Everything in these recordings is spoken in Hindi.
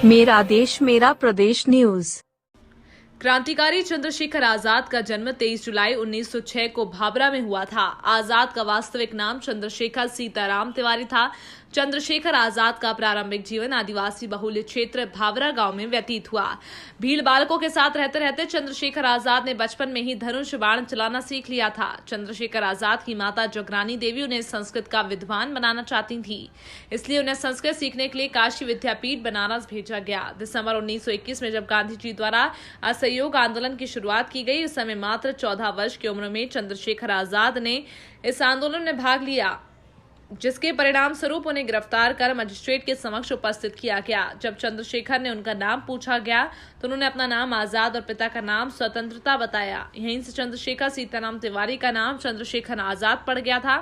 मेरा देश मेरा प्रदेश न्यूज। क्रांतिकारी चंद्रशेखर आजाद का जन्म 23 जुलाई 1906 को भाभरा में हुआ था। आजाद का वास्तविक नाम चंद्रशेखर सीताराम तिवारी था। चंद्रशेखर आजाद का प्रारंभिक जीवन आदिवासी बहुल्य क्षेत्र भाभरा गांव में व्यतीत हुआ। भीड़ बालकों के साथ रहते रहते चंद्रशेखर आजाद ने बचपन में ही धनुष बाण चलाना सीख लिया था। चंद्रशेखर आजाद की माता जगरानी देवी उन्हें संस्कृत का विद्वान बनाना चाहती थी, इसलिए उन्हें संस्कृत सीखने के लिए काशी विद्यापीठ बनारस भेजा गया। दिसंबर 1921 में जब गांधी जी द्वारा असहयोग आंदोलन की शुरुआत की गई, उस समय मात्र 14 वर्ष की उम्र में चंद्रशेखर आजाद ने इस आंदोलन में भाग लिया, जिसके परिणाम स्वरूप उन्हें गिरफ्तार कर मजिस्ट्रेट के समक्ष उपस्थित किया गया। जब चंद्रशेखर ने उनका नाम पूछा गया तो उन्होंने अपना नाम आजाद और पिता का नाम स्वतंत्रता बताया। यहीं से चंद्रशेखर सीताराम तिवारी का नाम चंद्रशेखर आजाद पड़ गया था।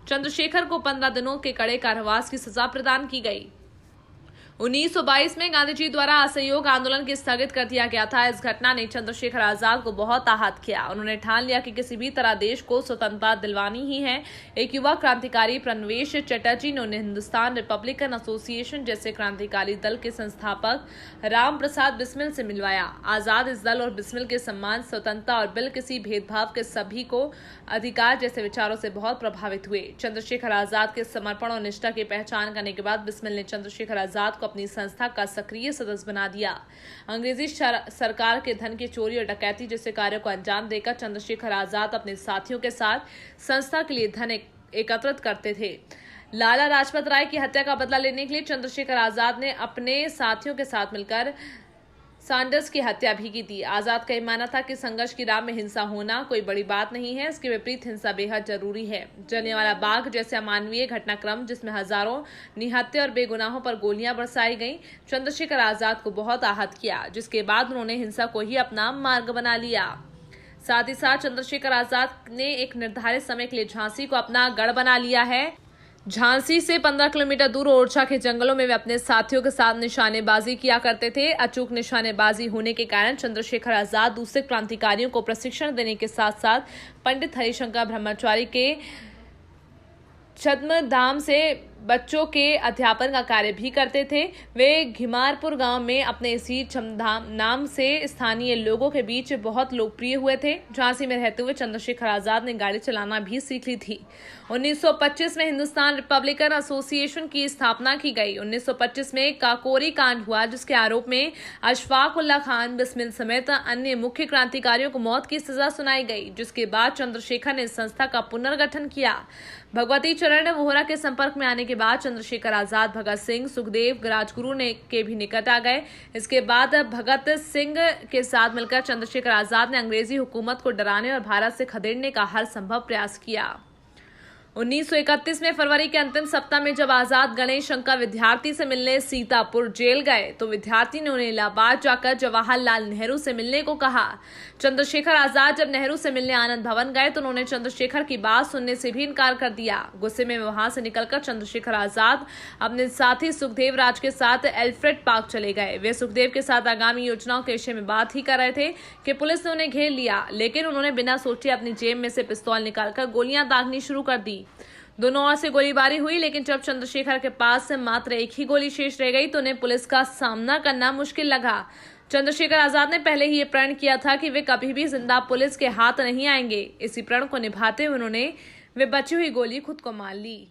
चंद्रशेखर को 15 दिनों के कड़े कारावास की सजा प्रदान की गई। 1922 में गांधी जी द्वारा असहयोग आंदोलन को स्थगित कर दिया गया था। इस घटना ने चंद्रशेखर आजाद को बहुत आहत किया। उन्होंने ठान लिया कि किसी भी तरह देश को स्वतंत्रता दिलवानी ही है। एक युवा क्रांतिकारी प्रणवेश चटर्जी ने उन्हें हिंदुस्तान रिपब्लिकन एसोसिएशन जैसे क्रांतिकारी दल के संस्थापक राम प्रसाद बिस्मिल से मिलवाया। आजाद इस दल और बिस्मिल के सम्मान, स्वतंत्रता और बिल किसी भेदभाव के सभी को अधिकार जैसे विचारों से बहुत प्रभावित हुए। चंद्रशेखर आजाद के समर्पण और निष्ठा की पहचान करने के बाद बिस्मिल ने चंद्रशेखर आजाद को अपनी संस्था का सक्रिय सदस्य बना दिया। अंग्रेजी सरकार के धन की चोरी और डकैती जैसे कार्यों को अंजाम देकर चंद्रशेखर आजाद अपने साथियों के साथ संस्था के लिए धन एकत्रित करते थे। लाला लाजपत राय की हत्या का बदला लेने के लिए चंद्रशेखर आजाद ने अपने साथियों के साथ मिलकर सैंडर्स की हत्या भी की थी। आजाद का यह मानना था कि संघर्ष की राह में हिंसा होना कोई बड़ी बात नहीं है, इसके विपरीत हिंसा बेहद जरूरी है। जलियांवाला बाग जैसे अमानवीय घटनाक्रम जिसमें हजारों निहत्थे और बेगुनाहों पर गोलियां बरसाई गईं, चंद्रशेखर आजाद को बहुत आहत किया, जिसके बाद उन्होंने हिंसा को ही अपना मार्ग बना लिया। साथ ही साथ चंद्रशेखर आजाद ने एक निर्धारित समय के लिए झांसी को अपना गढ़ बना लिया है। झांसी से 15 किलोमीटर दूर ओरछा के जंगलों में वे अपने साथियों के साथ निशानेबाजी किया करते थे। अचूक निशानेबाजी होने के कारण चंद्रशेखर आजाद दूसरे क्रांतिकारियों को प्रशिक्षण देने के साथ साथ पंडित हरिशंकर ब्रह्मचारी के छद्मधाम से बच्चों के अध्यापन का कार्य भी करते थे। वे घिमारपुर गांव में अपने इसी छद्मधाम नाम से स्थानीय लोगों के बीच बहुत लोकप्रिय हुए थे। झांसी में रहते हुए चंद्रशेखर आजाद ने गाड़ी चलाना भी सीख ली थी। 1925 में हिंदुस्तान रिपब्लिकन एसोसिएशन की स्थापना की गई। 1925 में काकोरी कांड हुआ, जिसके आरोप में अशफाक उल्ला खान, बिस्मिल समेत अन्य मुख्य क्रांतिकारियों को मौत की सजा सुनाई गई, जिसके बाद चंद्रशेखर ने संस्था का पुनर्गठन किया। भगवती चरण वोहरा के संपर्क में आने के बाद चंद्रशेखर आजाद भगत सिंह, सुखदेव, राजगुरु के भी निकट आ गए। इसके बाद भगत सिंह के साथ मिलकर चंद्रशेखर आजाद ने अंग्रेजी हुकूमत को डराने और भारत से खदेड़ने का हर संभव प्रयास किया। 1931 में फरवरी के अंतिम सप्ताह में जब आजाद गणेश शंकर विद्यार्थी से मिलने सीतापुर जेल गए तो विद्यार्थी ने उन्हें इलाहाबाद जाकर जवाहरलाल नेहरू से मिलने को कहा। चंद्रशेखर आजाद जब नेहरू से मिलने आनंद भवन गए तो उन्होंने चंद्रशेखर की बात सुनने से भी इनकार कर दिया। गुस्से में वहां से निकलकर चंद्रशेखर आजाद अपने साथी सुखदेव राज के साथ एल्फ्रेड पार्क चले गए। वे सुखदेव के साथ आगामी योजनाओं के विषय में बात ही कर रहे थे कि पुलिस ने उन्हें घेर लिया, लेकिन उन्होंने बिना सोचे अपनी जेब में से पिस्तौल निकालकर गोलियां दागनी शुरू कर दी। दोनों ओर से गोलीबारी हुई, लेकिन जब चंद्रशेखर के पास से मात्र एक ही गोली शेष रह गई तो उन्हें पुलिस का सामना करना मुश्किल लगा। चंद्रशेखर आजाद ने पहले ही ये प्रण किया था कि वे कभी भी जिंदा पुलिस के हाथ नहीं आएंगे। इसी प्रण को निभाते हुए वे बची हुई गोली खुद को मार ली।